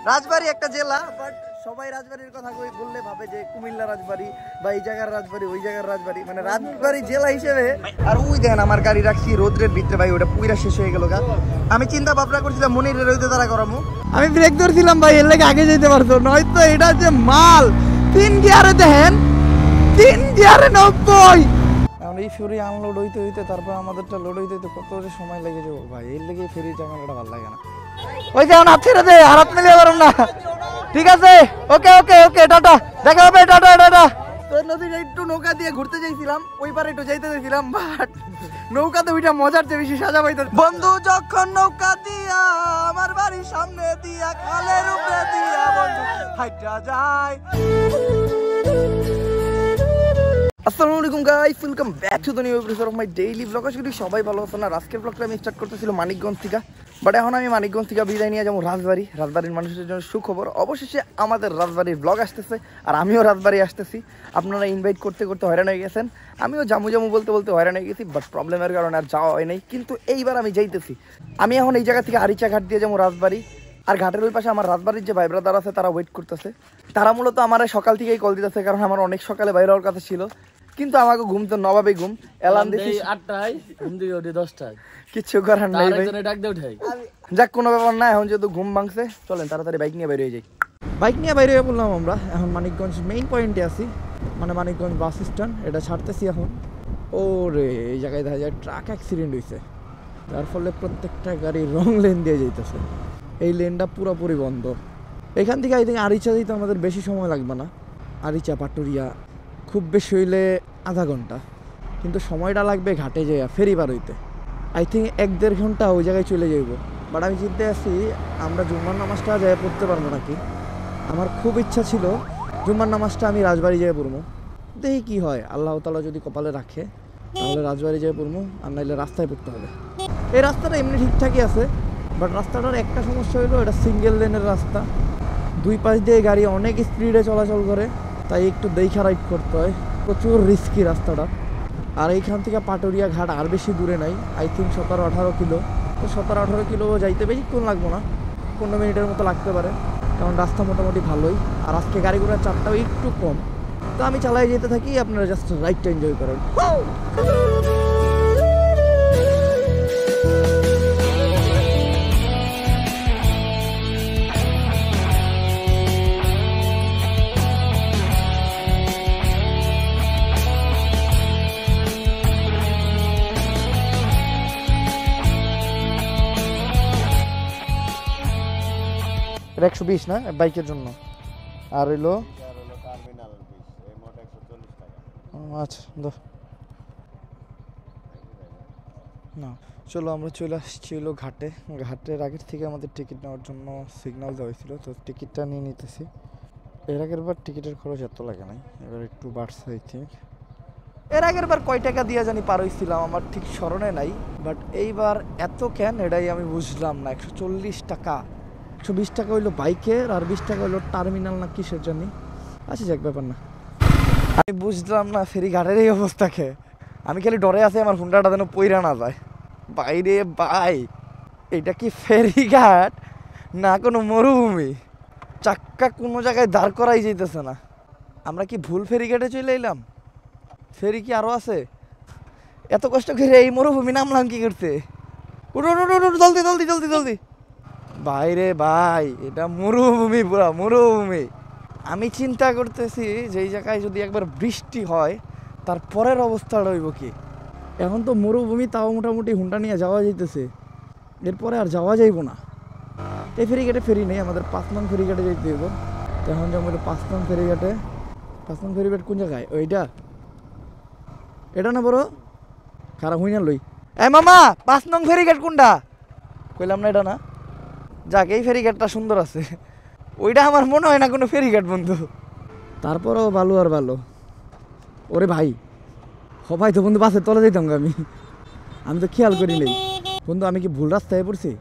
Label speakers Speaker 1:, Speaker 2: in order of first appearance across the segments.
Speaker 1: রাজবাড়ী একটা জেলা, বাট সবাই রাজবাড়ির কথা বললে ভাবে যে কুমিল্লা রাজবাড়ী বা এই জায়গার রাজবাড়ী ওই জায়গার রাজবাড়ী, মানে রাজবাড়ী জেলা হিসেবে। আর ওই দেখেন আমার গাড়ি রাখছি রোদ্রের ভিতরে ভাই, ওটা পুরা শেষ হয়ে গেল। আমি চিন্তা ভাবনা করছিলাম মনিরের রইতে তারা করামু, আমি ব্রেক ধরছিলাম ভাই, এর লাগে আগে যেতে পারতো, নয়তো এটা যে মাল 3 গিয়ারে দেখেন 3 গিয়ারে 90। এখন এই ফেরি আনলোড হইতে হইতে তারপর আমাদেরটা লোড হইতে হইতে কত যে সময় লেগে যাবো ভাই, এর লেগে ফেরি চালানোটা ভালো লাগে না। ওই যেমন হাত ছেড়ে দে, হাত মিলিয়ে পারুন না। ঠিক আছে, ওকে ওকে ওকে, টাটা, দেখা হবে, টাটা টাটা। তো নদীতে একটু নৌকা দিয়ে ঘুরতে যাইছিলাম, ওই পারে একটু যাইতে যাইছিলাম, বাট নৌকাতে ওইটা মজার চেয়ে বেশি সাজা পাইতো। বন্ধু যখন নৌকা দিয়া আমার বাড়ির সামনে দিয়া খালের উপরে দিয়া বন্ধু হাইটা যায়। আসসালামু আলাইকুম guys, welcome back to the new episode of my daily vlog. আশা করি সবাই ভালো আছেন। আর আজকের ব্লগটা আমি স্টার্ট করতেছিল মানিকগঞ্জ থেকে, বাট এখন আমি মানিকগঞ্জ থেকে বিদায় নিয়ে যাবো রাজবাড়ির মানুষের জন্য সুখবর। অবশেষে আমাদের রাজবাড়ির ব্লগ আসতেছে, আর আমিও রাজবাড়ি আসতেছি। আপনারা ইনভাইট করতে করতে হয়রান হয়ে গেছেন, আমিও জামু বলতে বলতে হয়রান হয়ে গেছি, বাট প্রবলেমের কারণে আর যাওয়া হয় নাই। কিন্তু এইবার আমি যাইতেছি। আমি এখন এই জায়গা থেকে আরিচা ঘাট দিয়ে যাবো রাজবাড়ি, আর ঘাটের ওই পাশে আমার রাজবাড়ির যে ভাই ব্রাদার আছে তারা ওয়েট করতেছে। তারা মূলত আমার সকাল থেকেই কল দিতেছে, কারণ আমার অনেক সকালে বাইরে হওয়ার কথা ছিল, কিন্তু আমাকে ঘুম তো নবাবে ঘুম, অ্যালার্ম দিছি
Speaker 2: 8টায়, ঘুম থেকে উঠি 10টায়,
Speaker 1: কিচ্ছু করার নাই ভাই।
Speaker 2: ডাক দিয়ে উঠাই,
Speaker 1: যাক কোনো ব্যাপার না। এখন যেহেতু ঘুম ভাঙছে, চলেন তাড়াতাড়ি বাইক নিয়ে বের হয়ে যাই। বাইক নিয়ে বাইরে হয়ে বললাম আমরা এখন মানিকগঞ্জ মেইন পয়েন্টে আছি, মানে মানিকগঞ্জ বাস স্ট্যান্ড। এটা ছাড়তেছি এখন। ও রে, এই জায়গায় দেখা যায় ট্রাক অ্যাক্সিডেন্ট হয়েছে, তার ফলে প্রত্যেকটা গাড়ি রং লেন দিয়ে যাইতেছে। এই লেনটা পুরোপুরি বন্ধ। এখান থেকে আই থিঙ্ক আরিচা দিতে আমাদের বেশি সময় লাগবে না। আরিচা পাটুরিয়া খুব বেশি হইলে আধা ঘন্টা, কিন্তু সময়টা লাগবে ঘাটে যাইয়া ফেরি পার হইতে। আই থিঙ্ক 1-1.5 ঘন্টা ওই জায়গায় চলে যাইব। বাট আমি চিন্তা আছি আমরা জুম্মার নামাজটা যাই পড়তে পারবো নাকি। আমার খুব ইচ্ছা ছিল জুম্মার নামাজটা আমি রাজবাড়ি যাই পড়বো, দেখি কি হয়। আল্লাহ তাআলা যদি কপালে রাখে তাহলে রাজবাড়ি যাই পড়বো, আর নাইলে রাস্তায় পড়তে হবে। এই রাস্তাটা এমনি ঠিকঠাকই আছে, বাট রাস্তাটার একটা সমস্যা হলো এটা সিঙ্গেল লেনের রাস্তা, দুই পাশ দিয়ে গাড়ি অনেক স্পিডে চলাচল করে, তাই একটু দেখা রাইড করতে হয়। প্রচুর রিস্কি রাস্তাটা। আর এইখান থেকে পাটুরিয়া ঘাট আর বেশি দূরে নাই, আই থিঙ্ক 17-18 কিলো। তো 17-18 কিলো যাইতে বেশিক্ষণ লাগবো না, 15 মিনিটের মতো লাগতে পারে, কারণ রাস্তা মোটামুটি ভালোই। আর আজকে গাড়ি ঘোড়ার চাপটাও একটু কম, তো আমি চালাই যেতে থাকি, আপনারা জাস্ট রাইডটা এনজয় করেন। এটা 120 না বাইকের জন্য, আর হইলো আচ্ছা না। চলো আমরা চলে আসছি হলো ঘাটে। ঘাটের আগের থেকে আমাদের টিকিট নেওয়ার জন্য সিগন্যাল দেওয়া হয়েছিল, তো টিকিটটা নিয়ে নিতেছি। এর আগের বার টিকিটের খরচ এত লাগে নাই, এবার একটু বাড়ছে আই থিঙ্ক। এর আগের বার কয় টাকা দিয়ে জানি পার হয়েছিলাম আমার ঠিক স্মরণে নাই, বাট এইবার এত কেন এটাই আমি বুঝলাম না। 140 টাকা, 120 টাকা হইলো বাইকের, আর 20 টাকা হইলো টার্মিনাল না কিসের জানি। আচ্ছা যাক, ব্যাপার না। আমি বুঝলাম না ফেরি ঘাটের এই অবস্থাকে। আমি খালি ডরে আছি আমার হুন্ডাটা যেন পইরা না যায়। বাইরে ভাই, এটা কি ফেরি ঘাট না কোনো মরুভূমি? চাক্কা কোনো জায়গায় দাঁড় করাই যেতেছে না। আমরা কি ভুল ফেরি ঘাটে চলে এলাম? ফেরি কি আরও আছে? এত কষ্ট করে এই মরুভূমি নামলাম কি করতে? জলদি জলদি জলদি জলদি। বাইরে ভাই, এটা মরুভূমি, পুরা মরুভূমি। আমি চিন্তা করতেছি যে এই জায়গায় যদি একবার বৃষ্টি হয় তারপরের অবস্থাটা হইব কি। এখন তো মরুভূমি, তাও মোটামুটি হুন্ডা নিয়ে যাওয়া যাইতেছে, এরপরে আর যাওয়া যাইব না। এই ফেরিঘাটে ফেরি নেই, আমাদের 5 নং ফেরিঘাটে যেতে হইব। তো এখন যাবো 5 নং ফেরিঘাটে। 5 নং ফেরিঘাট কোন জায়গায়? ওইটা, এটা না বড় খারাপ হই না লই। এ মামা, 5 নং ফেরিঘাট কোনটা? কইলাম না এটা না। যাক, এই ফেরিঘাটটা সুন্দর আছে, ওইটা আমার মনে হয় না কোনো ফেরিঘাট বন্ধু। তারপরও ভালো আর ভালো। ওরে ভাই, ভাই তো বন্ধু বাসের তলে যেতাম আমি তো খেয়াল করি নেই বন্ধু। আমি কি ভুল রাস্তায় পড়ছি?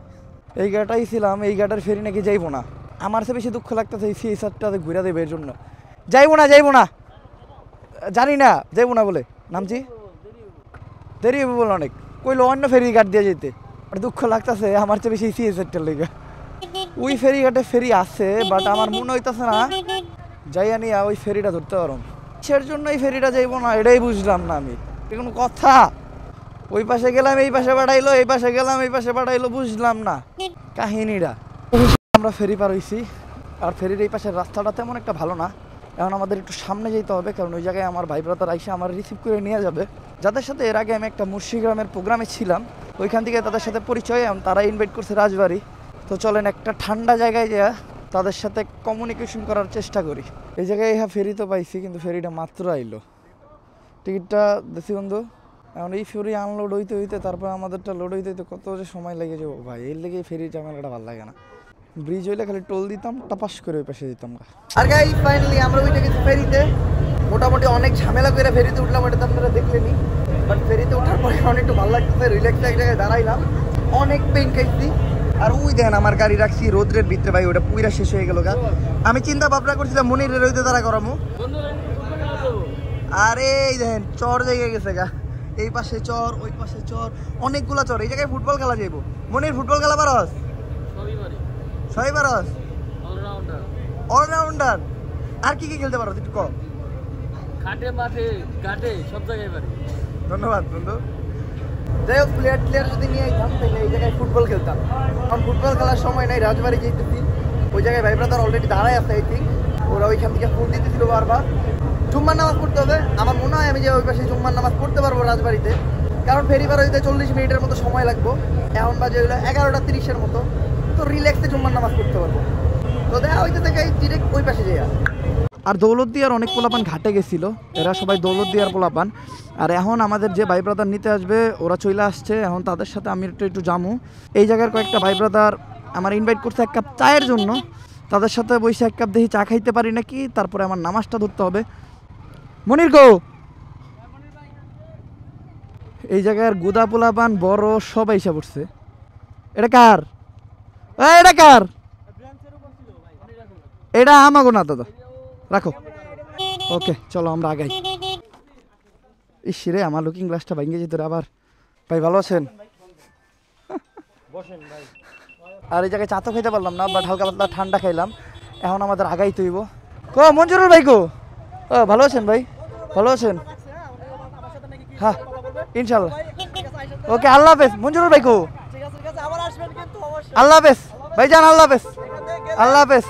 Speaker 1: এই গাটাই ছিলাম, এই গাটার ফেরি নাকি যাইবো না। আমার সে বেশি দুঃখ লাগতেছে এই সিএসআরটাতে ঘুরে দেবে এর জন্য। যাইবো না জানি না, যাইবো না বলে নামছি, দেরি হবে বলে অনেক। কইলো অন্য ফেরি ঘাট দিয়ে যেতে, আর দুঃখ লাগতেছে আমার চেয়ে বেশি সিএসআরটার লেগে। ওই ফেরিঘাটে ফেরি আছে, বাট আমার মনে হইতেছে না যাইয়া নিয়ে ওই ফেরিটা ধরতে পারো। কিসের জন্য এই ফেরিটা যাইবো না এটাই বুঝলাম না আমি। কোনো কথা, ওই পাশে গেলাম এই পাশে পাঠাইলো, এই পাশে গেলাম এই পাশে পাঠাইলো, বুঝলাম না কাহিনীটা। আমরা ফেরি পার হইছি, আর ফেরির এই পাশের রাস্তাটা তেমন একটা ভালো না। এখন আমাদের একটু সামনে যেতে হবে, কারণ ওই জায়গায় আমার ভাই ব্রাদার আইসে আমার রিসিভ করে নিয়ে যাবে, যাদের সাথে এর আগে আমি একটা মুর্শিগ্রামের প্রোগ্রামে ছিলাম। ওইখান থেকে তাদের সাথে পরিচয়, এখন তারা ইনভাইট করছে রাজবাড়ি। তো চলেন একটা ঠান্ডা জায়গায় যা তাদের সাথে কমিউনিকেশন করার চেষ্টা করি। এই জায়গায় ফেরি তো পাইছি, কিন্তু ফেরিটা মাত্র আইলো। টিকিটটা দেখছি বন্ধু, এখন এই ফেরি আনলোড হইতে হইতে তারপর আমাদেরটা লোড হইতে হইতে কত যে সময় লেগে যাবো ভাই। এর লেগে ফেরি ঝামেলাটা ভালো লাগে না। ব্রিজ হইলে খালি টোল দিতাম, টাপাস করে ওই পাশে দিতাম। আর গাইস ফাইনালি আমরা উঠে গেছি ফেরিতে। মোটামুটি অনেক ঝামেলা করে ফেরিতে উঠলাম, এটা তো আপনারা দেখলেনি। বাট ফেরিতে ওঠার পরে অনেক একটু ভালো লাগতেছে, রিল্যাক্স এক জায়গায় দাঁড়াইলাম, অনেক পেন খাইছি। আর ওই দেন আমার গাড়ি রাখছি রোদ্রের ভিতরে ভাই, ওটা পুইরা শেষ হয়ে গেল গা। আমি চিন্তা ভাবনা করছিলাম মনিরের রইতে তারা করামু, আরে এই দেখেন চর জায়গায় গেছে গা। এই পাশে চর, ওই পাশে চর, অনেকগুলা চর। এই জায়গায় ফুটবল খেলা যাইব। মনির ফুটবল খেলা পারস? সবই পারস? অলরাউন্ডার। আর কি কি খেলতে পারো একটু কম?
Speaker 2: ঘাটে মাঠে ঘাটে সব জায়গায় পারি।
Speaker 1: ধন্যবাদ বন্ধু। যাই হোক, প্লেয়ার যদি নিয়ে আইতাম তাহলে এই জায়গায় ফুটবল খেলতাম। কারণ ফুটবল খেলার সময় নাই, রাজবাড়ি যেতেছি, ওই জায়গায় ভাই ব্রাদার অলরেডি দাঁড়ায় আছে। আই থিঙ্ক ওরা ওইখান থেকে ফোন দিতেছিল বারবার। জুম্মার নামাজ পড়তে হবে, আমার মনে হয় আমি যে ওই পাশে জুম্মার নামাজ পড়তে পারবো রাজবাড়িতে, কারণ ফেরি পার হইতে 40 মিনিটের মতো সময় লাগবে। এখন বাজে হইলো 11:30 মতো, তো রিল্যাক্সে জুম্মার নামাজ পড়তে পারবো। তো দেখা হইতে থেকে ডিরেক্ট ওই পাশে যাই। আর দৌলতদিয়ার অনেক পোলাপান ঘাটে গেছিল, এরা সবাই দৌলতদিয়ার পোলাপান। আর এখন আমাদের যে ভাই ব্রাদার নিতে আসবে ওরা চলে আসছে, এখন তাদের সাথে আমি একটু জামু। এই জায়গার কয়েকটা ভাই ব্রাদার আমার ইনভাইট করছে এক কাপ চায়ের জন্য, তাদের সাথে বসে এক কাপ দেখি চা খাইতে পারি নাকি, তারপরে আমার নামাজটা ধরতে হবে। মনির গো, এই জায়গার গুদা পোলাপান বড় সবাই এসে পড়ছে। এটা কার? এটা কার? এটা আমাগো না দাদা, রাখো। ওকে চলো আমরা আগাই। ইসরে আমার লুকিং গ্লাসটা ভেঙে যেত আবার। ভাই ভালো আছেন? আর এই জায়গায় চা তো খাইতে পারলাম না, বাট হালকা পাতলা ঠান্ডা খাইলাম। এখন আমাদের আগাই তৈব। কো মঞ্জুরুল ভাই কো? ও ভালো আছেন ভাই? ভালো আছেন? হ্যাঁ ইনশাল্লাহ। ওকে আল্লাহ হাফেজ। মঞ্জুরুল ভাই কো? আল্লাহ হাফেজ ভাই যান, আল্লাহ হাফেজ, আল্লাহ হাফেজ,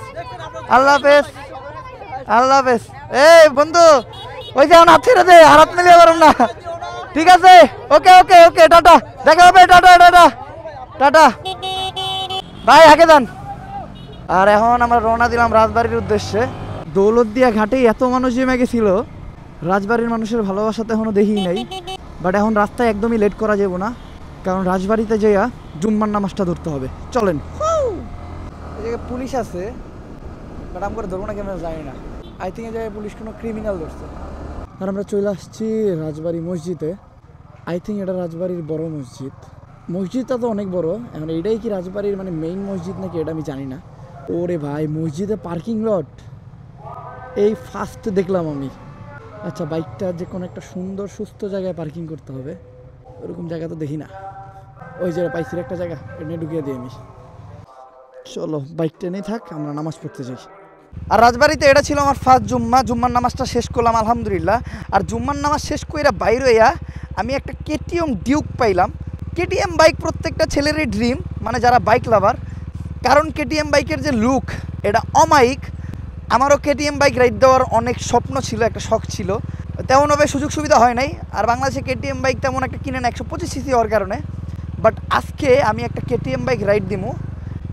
Speaker 1: আল্লাহ হাফেজ, আল্লাহ হাফেজ। এই বন্ধু ওই যে হাত ছেড়ে দে, হাত মিলিয়ে পারুম না। ঠিক আছে, ওকে ওকে ওকে, টাটা, দেখা হবে, টাটা টাটা টাটা ভাই, আগে যান। আর এখন আমরা রওনা দিলাম রাজবাড়ির উদ্দেশ্যে। দৌলতদিয়া ঘাটে এত মানুষ জমে গেছিল, রাজবাড়ির মানুষের ভালোবাসা তো এখনো দেখি নাই। বাট এখন রাস্তায় একদমই লেট করা যাবো না, কারণ রাজবাড়িতে যাইয়া জুম্মার নামাজটা ধরতে হবে। চলেন। এই জায়গায় পুলিশ আছে, বাট আমরা ধরবো না কেন জানি না। আই থিঙ্ক এই জায়গায় পুলিশ কোনো ক্রিমিনাল ধরছে। আর আমরা চলে আসছি রাজবাড়ি মসজিদে। আই থিঙ্ক এটা রাজবাড়ির বড় মসজিদ। মসজিদটা তো অনেক বড়। এখন এটাই কি রাজবাড়ির মানে মেইন মসজিদ নাকি এটা আমি জানি না। ওরে ভাই, মসজিদে পার্কিং লট এই ফার্স্ট দেখলাম আমি। আচ্ছা, বাইকটা যে কোনো একটা সুন্দর সুস্থ জায়গায় পার্কিং করতে হবে, ওরকম জায়গা তো দেখি না। ওই জায়গায় পাইছির একটা জায়গা, এনে ঢুকিয়ে দিই আমি। চলো বাইকটা নিয়ে থাক, আমরা নামাজ পড়তে যাই। আর রাজবাড়িতে এটা ছিল আমার ফার্স্ট জুম্মা। জুম্মার নামাজটা শেষ করলাম আলহামদুলিল্লাহ। আর জুম্মার নামাজ শেষ করে বাইরে হইয়া আমি একটা কেটিএম ডিউক পাইলাম। কেটিএম বাইক প্রত্যেকটা ছেলেরই ড্রিম, মানে যারা বাইক লাভার, কারণ কেটিএম বাইকের যে লুক এটা অমায়িক। আমারও কেটিএম বাইক রাইড দেওয়ার অনেক স্বপ্ন ছিল, একটা শখ ছিল, তেমনভাবে সুযোগ সুবিধা হয় নাই। আর বাংলাদেশে কেটিএম বাইক তেমন একটা কিনে না 125 সিসি হওয়ার কারণে। বাট আজকে আমি একটা কেটিএম বাইক রাইড দিমু,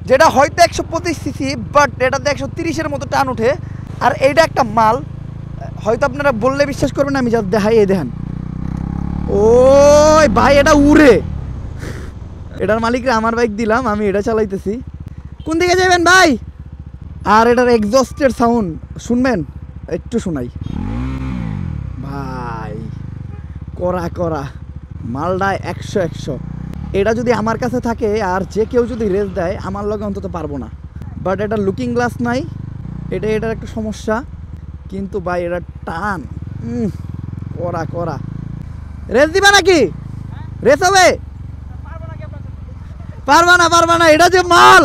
Speaker 1: যেটা হয়তো 125 সিসি, বাট এটাতে 130-এর মতো টান উঠে। আর এইটা একটা মাল, হয়তো আপনারা বললে বিশ্বাস করবেন, আমি যা দেখাই এই দেখেন। ওই ভাই এটা উড়ে। এটার মালিকরা আমার বাইক দিলাম, আমি এটা চালাইতেছি। কোন দিকে যাবেন ভাই? আর এটার এক্সস্টের সাউন্ড শুনবেন, একটু শোনাই ভাই, করা করা মালটা 100। এটা যদি আমার কাছে থাকে আর যে কেউ যদি রেস দেয়, আমার লগে অন্তত পারবো না। বাট এটা লুকিং গ্লাস নাই, এটার একটা সমস্যা। কিন্তু ভাই এটা টান করা করা। রেস দিবা নাকি? রেস হবে? পারবা না, এটা যে মাল।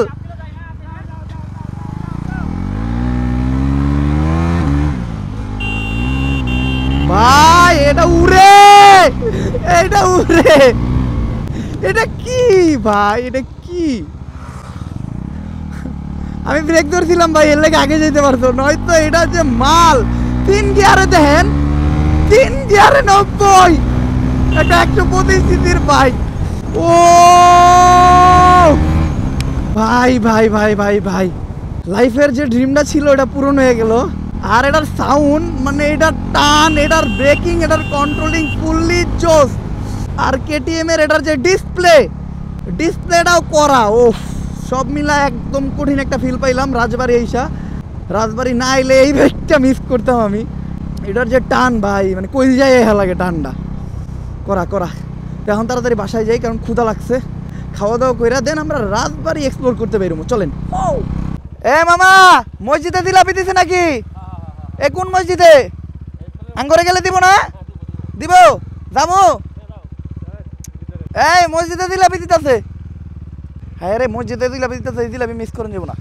Speaker 1: এইটা উড়ে, এটা কি ভাই, এটা কি? আমি ব্রেক ধরছিলাম ভাই, এর লেগে আগে যেতে পারতো, নয়তো এটা যে মাল 3 গিয়ারে দেখেন, 3 গিয়ারে 90, এটা 125 সিসির বাইক। ও ভাই ভাই ভাই ভাই ভাই, লাইফের যে ড্রিমটা ছিল ওটা পূরণ হয়ে গেল। আর এটার সাউন্ড, মানে এটার টান, এটার ব্রেকিং, এটার কন্ট্রোলিং ফুললি জোস। আর কেটিএম এর এটার যে ডিসপ্লেটাও করা, ও সব মিলা একদম কঠিন একটা ফিল পাইলাম রাজবাড়ি এইসা। রাজবাড়ি না এলে এই বাইকটা মিস করতাম আমি। এটার যে টান ভাই, মানে কই যায় লাগে টানটা, করা করা। তো এখন তাড়াতাড়ি বাসায় যাই, কারণ ক্ষুধা লাগছে। খাওয়া দাওয়া কইরা দেন আমরা রাজবাড়ি এক্সপ্লোর করতে বেরোবো, চলেন। এ মামা, মসজিদে জিলাপি দিছে নাকি? এ কোন মসজিদে? আঙ্গরে গেলে দিব না? দিব, যাবো। এই মসজিদে জিলাপি দিতেছে। হ্যাঁ রে, মসজিদে জিলাপি দিতেছে, এই জিলাপি মিস করেন যাবো না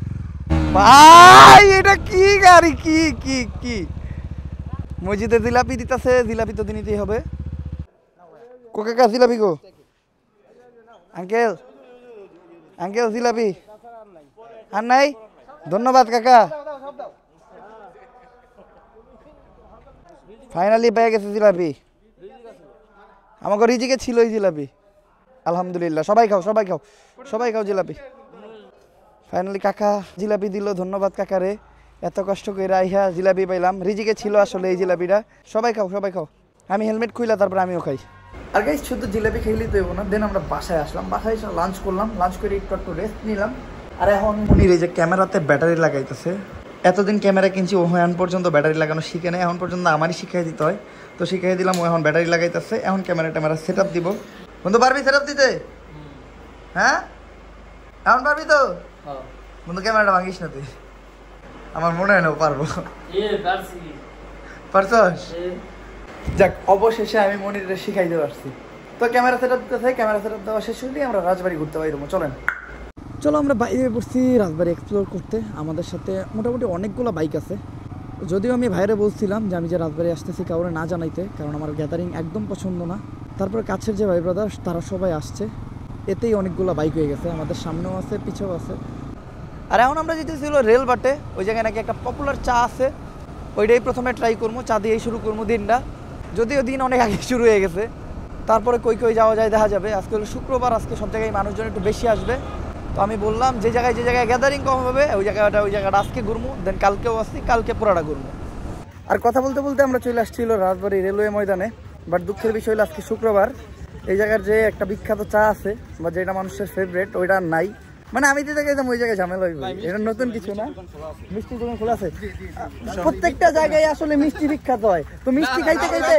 Speaker 1: ভাই। এটা কি গাড়ি, কি কি কি? মসজিদে জিলাপি দিতেছে, জিলাপি তো দিতেই হবে। কোকা জিলাপি গো আঙ্কেল, আঙ্কেল জিলাপি আর নাই? ধন্যবাদ কাকা। ফাইনালি পেয়ে গেছে জিলাপি, আমাকে রিজিকে ছিল এই জিলাপি। আলহামদুলিল্লাহ, সবাই খাও সবাই খাও সবাই খাও জিলাপি। ফাইনালি কাকা জিলাপি দিল, ধন্যবাদ কাকারে। এত কষ্ট করে আইহা জিলাপি পাইলাম, রিজিকে ছিল আসলে এই জিলাপিটা। সবাই খাও সবাই খাও। আমি হেলমেট খুইলা তারপর আমিও খাই। আর গাইস, শুধু জিলাপি খেলেই তো না, দেন আমরা বাসায় আসলাম। বাসায় এসে লাঞ্চ করলাম, লাঞ্চ করে একটু রেস্ট নিলাম। আর এখন মনির এই যে ক্যামেরাতে ব্যাটারি লাগাইতেছে। এতদিন ক্যামেরা কিনছি, ও এখন পর্যন্ত ব্যাটারি লাগানো শিখে নেই। এখন পর্যন্ত আমারই শিখাই দিতে হয়, তো শিখাই দিলাম। ও এখন ব্যাটারি লাগাইতেছে, এখন ক্যামেরা সেট আপ দিব। বন্ধু পারবি সেট আপ দিতে? হ্যাঁ এখন পারবি তো? বন্ধু ক্যামেরাটা ভাঙিস না তুই, আমার মনে হয় না পারবো। পারছস? যাক, অবশেষে আমি মনিরে শিখাইতে পারছি। তো ক্যামেরা সেট আপ দিতেছে, ক্যামেরা সেট আপ দেওয়া শেষ হলে আমরা রাজবাড়ি ঘুরতে পারবো। চলেন, চলো আমরা বাইরে পড়ছি রাজবাড়ি এক্সপ্লোর করতে। আমাদের সাথে মোটামুটি অনেকগুলো বাইক আছে। যদিও আমি ভাইরে বলছিলাম যে আমি যে রাজবাড়ি আসতেছি কাউরে না জানাইতে, কারণ আমার গ্যাদারিং একদম পছন্দ না। তারপরে কাছের যে ভাই ব্রাদার তারা সবাই আসছে, এতেই অনেকগুলো বাইক হয়ে গেছে। আমাদের সামনেও আছে, পিছেও আছে। আর এখন আমরা যেতেছিল রেল বাটে, ওই জায়গায় নাকি একটা পপুলার চা আছে, ওইটাই প্রথমে ট্রাই করবো। চা দিয়েই শুরু করবো দিনটা, যদিও দিন অনেক আগে শুরু হয়ে গেছে। তারপরে কই কই যাওয়া যায় দেখা যাবে। আজকে হলো শুক্রবার, আজকে সব জায়গায় মানুষজন একটু বেশি আসবে। তো আমি বললাম যে জায়গায় গ্যাদারিং কম হবে ওই জায়গাটা আজকে ঘুরবো, দেন কালকেও আসছি, কালকে পুরাটা ঘুরবো। আর কথা বলতে বলতে আমরা চলে আসছিল রাজবাড়ি রেলওয়ে ময়দানে। বাট দুঃখের বিষয় হলো আজকে শুক্রবার, এই জায়গার যে একটা বিখ্যাত চা আছে বা যেটা মানুষের ফেভারিট, ওইটা নাই। মানে আমি যে জায়গায় যাবো ওই জায়গায় ঝামেলা হইবে, এটা নতুন কিছু না। মিষ্টি দোকান খোলা আছে, প্রত্যেকটা জায়গায় আসলে মিষ্টি বিখ্যাত হয়। তো মিষ্টি খাইতে খাইতে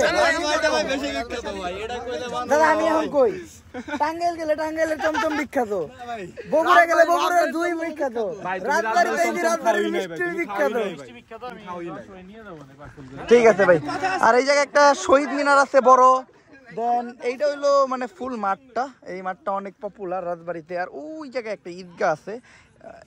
Speaker 1: দাদা আমি এখন কই, টাঙ্গাইল গেলে টাঙ্গাইলের চমচম বিখ্যাত, বগুড়া গেলে বগুড়ার দই বিখ্যাত, রাজবাড়ির মিষ্টি বিখ্যাত। ঠিক আছে ভাই। আর এই জায়গায় একটা শহীদ মিনার আছে বড়। দেন এইটা হইলো মানে ফুল মাঠটা, এই মাঠটা অনেক পপুলার রাজবাড়িতে। আর ওই জায়গায় একটা ঈদগাহ আছে,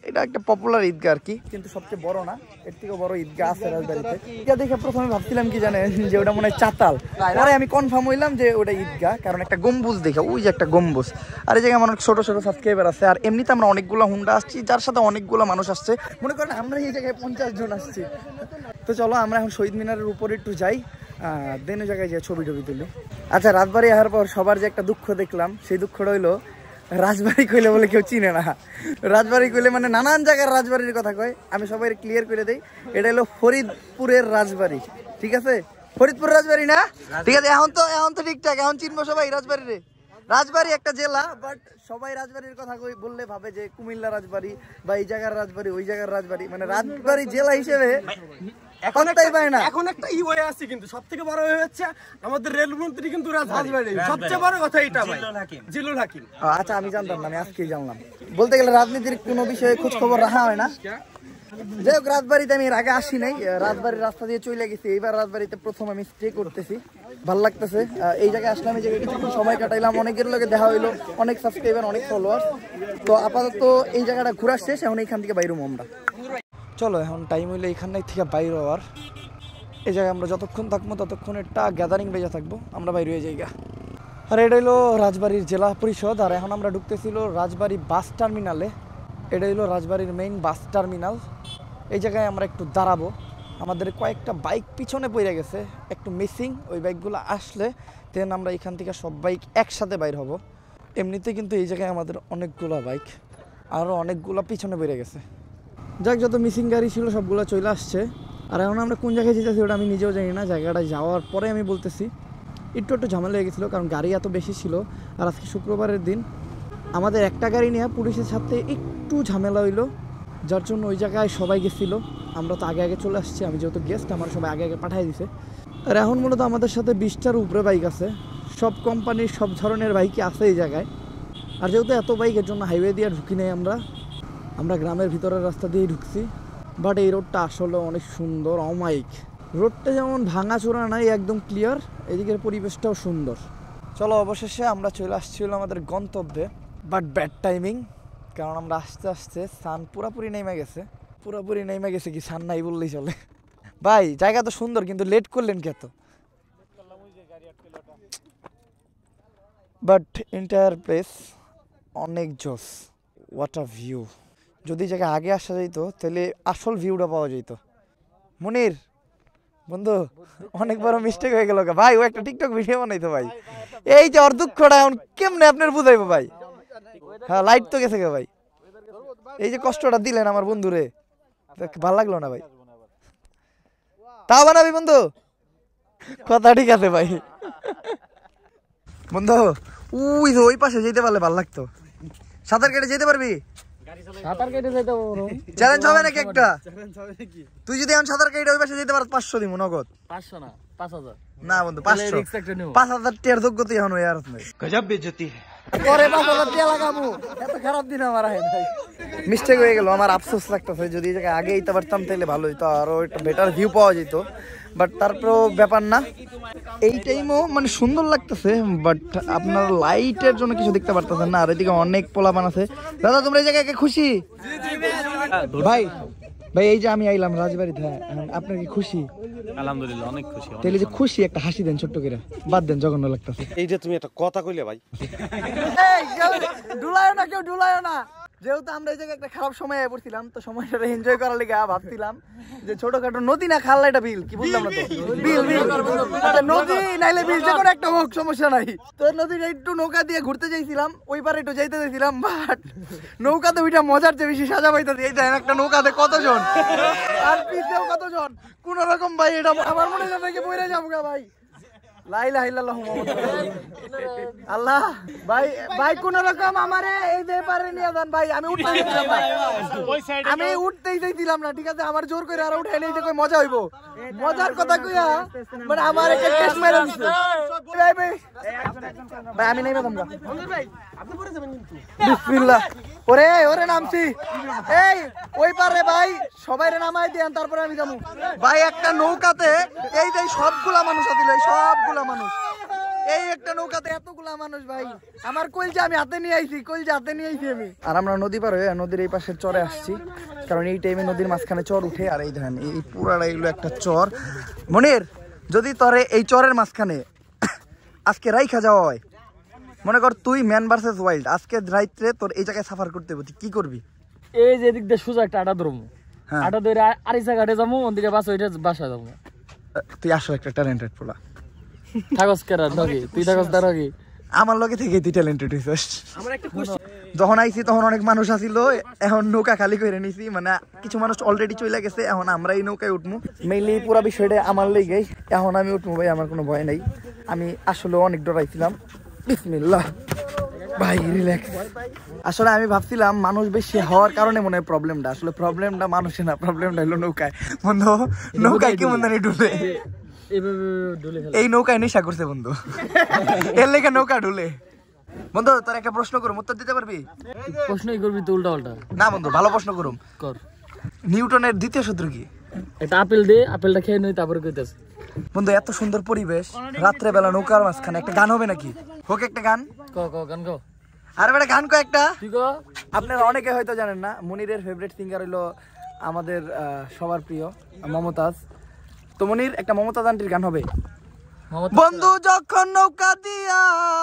Speaker 1: এটা একটা পপুলার ঈদগাহ আর কি, কিন্তু সবচেয়ে বড় না, এর থেকেও বড় ঈদগাহ আছে রাজবাড়িতে। এটা দেখে প্রথমে ভাবছিলাম কি জানেন, যে ওটা মনে হয় চাতাল। পরে আমি কনফার্ম হইলাম যে ওটা ঈদগাহ, কারণ একটা গম্বুজ দেখে, ওই যে একটা গম্বুজ। আর এই জায়গায় আমার ছোট ছোট সাবস্ক্রাইবার আছে। আর এমনিতে আমরা অনেকগুলো হুন্ডা আসছি, যার সাথে অনেকগুলো মানুষ আসছে। মনে করেন আমরা এই জায়গায় 50 জন আসছি। তো চলো আমরা এখন শহীদ মিনারের উপরে একটু যাই, দেন ওই জায়গায় যে ছবি টবি তুলি। আচ্ছা, রাজবাড়ি আসার পর সবার যে একটা দুঃখ দেখলাম, সেই দুঃখটা হইলো রাজবাড়ি কইলে বলে কেউ চিনে না। রাজবাড়ি কইলে মানে নানান জায়গার রাজবাড়ির কথা কয়। আমি সবাই ক্লিয়ার করে দেই, এটা হলো ফরিদপুরের রাজবাড়ি। ঠিক আছে, ফরিদপুর রাজবাড়ি না? ঠিক আছে, এখন তো ঠিকঠাক, এখন চিনবো সবাই রাজবাড়ি রে। রাজবাড়ি একটা জেলা, বাট সবাই রাজবাড়ির কথা বললে ভাবে যে কুমিল্লা রাজবাড়ি বা এই জায়গার রাজবাড়ি, ওই জায়গার রাজবাড়ি। মানে রাজবাড়ি জেলা হিসেবে এখন একটা হয়ে আছে, কিন্তু সবথেকে বড় হয়ে যাচ্ছে আমাদের রেলমন্ত্রী কিন্তু রাজবাড়ি। সবচেয়ে বড় কথা এটা ভাই, জিলুল হাকিম। আচ্ছা, আমি জানতাম না, আমি আজকেই জানলাম। বলতে গেলে রাজনীতির কোনো বিষয়ে খোঁজ খবর রাখা হয় না। যাই হোক, রাজবাড়িতে আমি এর আগে আসি নাই, রাজবাড়ির রাস্তা দিয়ে চলে গেছি। এইবার রাজবাড়িতে প্রথম আমি স্টে করতেছি, ভালো লাগতেছে। এই জায়গায় আসলাম, এই জায়গায় কিছুক্ষণ সময় কাটাইলাম, অনেকের লোকে দেখা হইলো, অনেক সাবস্ক্রাইবার, অনেক ফলোয়ার। তো আপাতত এই জায়গাটা ঘোরা শেষ, এখন এইখান থেকে বাইরে আমরা। চলো এখন টাইম হইলে এইখান থেকে বাইরে হওয়ার। এই জায়গায় আমরা যতক্ষণ থাকবো ততক্ষণ একটা গ্যাদারিং বেজে থাকবো, আমরা বাইরে হয়ে জায়গা। আর এটা হলো রাজবাড়ির জেলা পরিষদ। আর এখন আমরা ঢুকতেছিল রাজবাড়ি বাস টার্মিনালে। এটা হলো রাজবাড়ির মেইন বাস টার্মিনাল। এই জায়গায় আমরা একটু দাঁড়াবো। আমাদের কয়েকটা বাইক পিছনে পড়ে গেছে, একটু মিসিং। ওই বাইকগুলো আসলে দেন আমরা এখান থেকে সব বাইক একসাথে বাইর হব। এমনিতে কিন্তু এই জায়গায় আমাদের অনেকগুলো বাইক, আরও অনেকগুলো পিছনে পড়ে গেছে। যাক, যত মিসিং গাড়ি ছিল সবগুলো চলে আসছে। আর এখন আমরা কোন জায়গায় যেতেছি ওটা আমি নিজেও জানি না। জায়গাটায় যাওয়ার পরে আমি বলতেছি। একটু ঝামেলা হয়ে গেছিলো, কারণ গাড়ি এত বেশি ছিল। আর আজকে শুক্রবারের দিন আমাদের একটা গাড়ি নিয়ে পুলিশের সাথে একটু ঝামেলা হইলো, যার জন্য ওই জায়গায় সবাই গেছিলো। আমরা তো আগে আগে চলে আসছি, আমি যেহেতু গেস্ট আমার সবাই আগে আগে পাঠিয়ে দিছে। আর এখন মূলত আমাদের সাথে 20টার উপরে বাইক আছে, সব কোম্পানির সব ধরনের বাইকই আছে এই জায়গায়। আর যেহেতু এত বাইকের জন্য হাইওয়ে দিয়ে ঢুকি নেই, আমরা গ্রামের ভিতরের রাস্তা দিয়েই ঢুকছি। বাট এই রোডটা আসলে অনেক সুন্দর, অমাইক। রোডটা যেমন ভাঙাচোরা নাই, একদম ক্লিয়ার, এদিকের পরিবেশটাও সুন্দর। চলো, অবশেষে আমরা চলে আসছিলাম আমাদের গন্তব্যে। বাট ব্যাড টাইমিং, কারণ আমরা আস্তে আস্তে সান পুরাপুরি নেমে গেছে। কি সান নাই বললেই চলে। ভাই জায়গা তো সুন্দর, কিন্তু লেট করলেন কত? বাট এন্টায়ার প্লেস অনেক জোস, হোয়াট আ ভিউ। যদি জায়গায় আগে আসা যেত তাহলে আসল ভিউটা পাওয়া যেত। মনির বন্ধু, অনেক বড় মিস্টেক হয়ে গেল ভাই। ও একটা টিকটক ভিডিও বানাইতো ভাই। এই যে ওর দুঃখটা এখন কেমনে আপনার বুঝাইবো ভাই? হ্যাঁ, লাইট তো গেছে গে ভাই। এই যে কষ্টটা দিলেন আমার বন্ধুরে, ভাল লাগলো না ভাই। তাও বানাবি বন্ধু? কথা ঠিক আছে ভাই। বন্ধু ওই পাশে যেতে পারলে ভাল লাগতো। সাঁতার কেটে যেতে পারবি? চ্যালেঞ্জ হবে নাকি একটা? তুই যদি এখন সাঁতার কেটে ওই পাশে যেতে পারস 500 দিব নগদ।
Speaker 2: 500 না 5000।
Speaker 1: না বন্ধু, 500 টিয়ার যোগ্যতা এখন হয়ে আর নাই। গজব বেইজ্জতি। পরে 5000 টিয়া লাগাবো। এত খারাপ দিন আমার হয় নাই। মিস্টেক হয়ে গেল, আমার আফসোস লাগতেছে। যদি এই জায়গায় আগে যেতে পারতাম তাহলে ভালো হতো, আরো একটা বেটার ভিউ পাওয়া যেত। বাট তারপরেও ব্যাপার না, এই টাইমও মানে সুন্দর লাগতেছে। বাট আপনার লাইটের জন্য কিছু দেখতে পারতেছেন না। আর এদিকে অনেক পোলাপান আছে। দাদা, তোমরা এই জায়গায় খুশি? ভাই ভাই, এই যে আমি আইলাম রাজবাড়িতে, আপনার কি খুশি?
Speaker 3: আলহামদুলিল্লাহ, অনেক খুশি।
Speaker 1: তাহলে যে খুশি, একটা হাসি দেন ছোট্ট করে। বাদ দেন, জঘন্য লাগতেছে।
Speaker 3: এই যে তুমি একটা কথা কইলে ভাই।
Speaker 1: ডুলায়ও না, কেউ ডুলায়ও না। যেহেতু আমরা এই জায়গায় একটা খারাপ সময় পড়ছিলাম, তো সময়টা এনজয় করার লেগে ভাবছিলাম যে ছোটখাটো নদী না খাল, এটা বিল কি বললাম না তো, বিল নদী নাইলে বিল, যে কোনো একটা হোক, সমস্যা নাই। তো নদীটা একটু নৌকা দিয়ে ঘুরতে চাইছিলাম, ওই পারে একটু যাইতে চাইছিলাম। বাট নৌকাতে ওইটা মজার চেয়ে বেশি সাজা পাইতেছে। এই দেখেন একটা নৌকাতে কতজন, আর পিছেও কতজন। কোন রকম ভাই, এটা আমার মনে হয় নাকি বইরে যাবো গা ভাই। লাইলা ইল্লাল্লাহ আল্লাহ। ভাই ভাই কোন রকম আমারে এই ব্যাপারে নিয়ে যান ভাই। আমি উঠতেই চাইছিলাম না, ঠিক আছে? আমার জোর করে আর উঠে নেই যে কই মজা হইব। মজার কথা কইয়া মানে আমার একটা টেস্ট মেরে দিছে ভাই। ভাই ভাই আমি নেমে যাবো। বিসমিল্লাহ। ওরে নামছি। এই ওই পারে ভাই সবাইরে নামাই দেন, তারপরে আমি যাবো ভাই। একটা নৌকাতে এই যে সবগুলা মানুষ আছিল, এই সবগুলা মানুষ এই একটা নৌকাতে এতগুলা মানুষ ভাই। আমার কইলজা আমি হাতে নিয়ে আইছি, আমি। আর আমরা নদী পার হয়ে নদীর এই পাশের চরে আসছি, কারণ এই টাইমে নদীর মাঝখানে চর উঠে। আর এই ধান এই পুরাটা এগুলো একটা চর। মনির, যদি তোরে এই চরের মাঝখানে আজকে রাইখা যাওয়া হয়, মনে কর তুই ম্যান ভার্সেস ওয়াইল্ড, আজকে রাইতে তোর এই জায়গায় সাফার করতে হবে, তুই কি করবি?
Speaker 2: এই যে এদিক দিয়ে সোজা একটা আটা ধরবো, আটা ধরে আরিসা ঘাটে যাবো, ওদিকে বাস ওইটা বাসা যাবো।
Speaker 1: তুই আসলে একটা ট্যালেন্টেড পোলা।
Speaker 2: থাকস কেরা নগে, তুই থাকস তার আগে।
Speaker 1: আমার লগে থেকে তুই ট্যালেন্টেড হইছিস। যখন আইছি তখন অনেক মানুষ আসিল, এখন নৌকা খালি করে নিছি। মানে কিছু মানুষ অলরেডি চলে গেছে, এখন আমরা এই নৌকায় উঠবো। মেইনলি পুরা বিষয়টা আমার লেগেই। এখন আমি উঠবো ভাই, আমার কোনো ভয় নাই। আমি আসলে অনেক ডরাইছিলাম। বিসমিল্লাহ ভাই, রিল্যাক্স। আসলে আমি ভাবছিলাম মানুষ বেশি হওয়ার কারণে মনে হয় প্রবলেমটা, আসলে প্রবলেমটা মানুষে না, প্রবলেমটা হলো নৌকায়। বন্ধু নৌকায় কেমন জানি ডুলে, এই নৌকায় নেশা করছে বন্ধু, এর লেগে নৌকা ডুলে। বন্ধু তোর একটা প্রশ্ন করুম, উত্তর দিতে পারবি?
Speaker 2: প্রশ্নই করবি তো উল্টা পাল্টা।
Speaker 1: না বন্ধু, ভালো প্রশ্ন করুম।
Speaker 2: কর।
Speaker 1: নিউটনের দ্বিতীয় সূত্র কি?
Speaker 2: একটা আপেল দে, আপেলটা খেয়ে নই, তারপরে কইতাছ।
Speaker 1: বন্ধু এত সুন্দর পরিবেশ, রাত্রে বেলা নৌকার মাঝখানে একটা গান হবে নাকি? হোক একটা গান।
Speaker 2: গান গো।
Speaker 1: আরে বেটা গান কো একটা।
Speaker 2: ঠিক গো।
Speaker 1: আপনারা অনেকে হয়তো জানেন না, মনিরের ফেভারিট সিঙ্গার হলো আমাদের সবার প্রিয় মমতাজ। তো মনির, একটা মমতাজ আন্টির গান হবে। বন্ধু যখন নৌকা দিয়া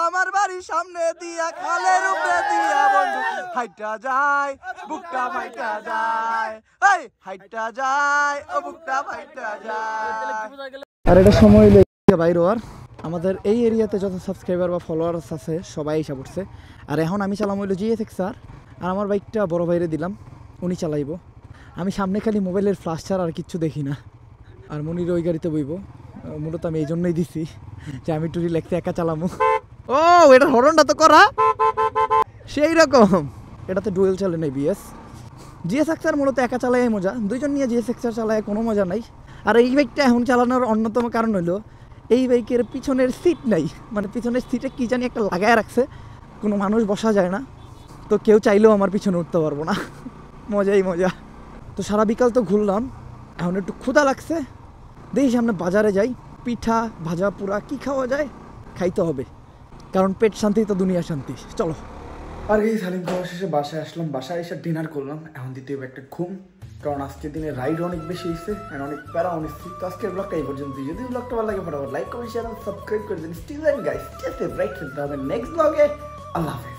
Speaker 1: আমার বাড়ির সামনে দিয়া খালের উপরে দিয়া বন্ধু হাইটা যায় বুকটা ফাইটা যায় এই হাইটা যায় ও বুকটা ফাইটা যায়। আর এটা সময় লেগে বাইরে আর আমাদের এই এরিয়াতে যত সাবস্ক্রাইবার বা ফলোয়ার্স আছে সবাই এসে পড়ছে। আর এখন আমি চালাম হইলো GSX আর আমার বাইকটা বড় ভাইরে দিলাম, উনি চালাইবো। আমি সামনে খালি মোবাইলের ফ্লাশ ছাড়া আর কিচ্ছু দেখি না। আর মনির ওই গাড়িতে বইব, মূলত আমি এই জন্যই দিছি যে আমি টুরি লেখতে একা চালামো। ও এটা হরনটা তো করা সেই রকম, এটাতে ডুয়েল চালে নেই বিএস। GSX আর মূলত একা চালাই মজা, দুইজন নিয়ে GSX আর চালায় কোনো মজা নাই। আর এই বাইকটা এখন চালানোর অন্যতম কারণ হলো এই বাইকের পিছনের সিট নাই, মানে পিছনের সিটে কি জানি একটা লাগায় রাখছে, কোনো মানুষ বসা যায় না, তো কেউ চাইলেও আমার পিছনে উঠতে পারবো না। মজাই মজা। তো সারা বিকাল তো ঘুরলাম, এখন একটু ক্ষুধা লাগছে, দেখি সামনে বাজারে যাই, পিঠা ভাজা পুরা কি খাওয়া যায় খাইতে হবে, কারণ পেট শান্তি তো দুনিয়া শান্তি। চলো। আর এই সালিম খাওয়া শেষে বাসায় আসলাম, বাসায় এসে ডিনার করলাম, এখন দিতে হবে একটা ঘুম, কারণ আজকের দিনে রাইড অনেক বেশি হয়েছে আর অনেক প্যারা অনেক। তো আজকের ব্লগটা এই পর্যন্ত। যদি ব্লগটা ভালো লাগে ফটাফট লাইক কমেন্ট শেয়ার সাবস্ক্রাইব করে দিন। Still guys stay safe, right খেলতে হবে নেক্সট ব্লগে। আল্লাহ হাফেজ।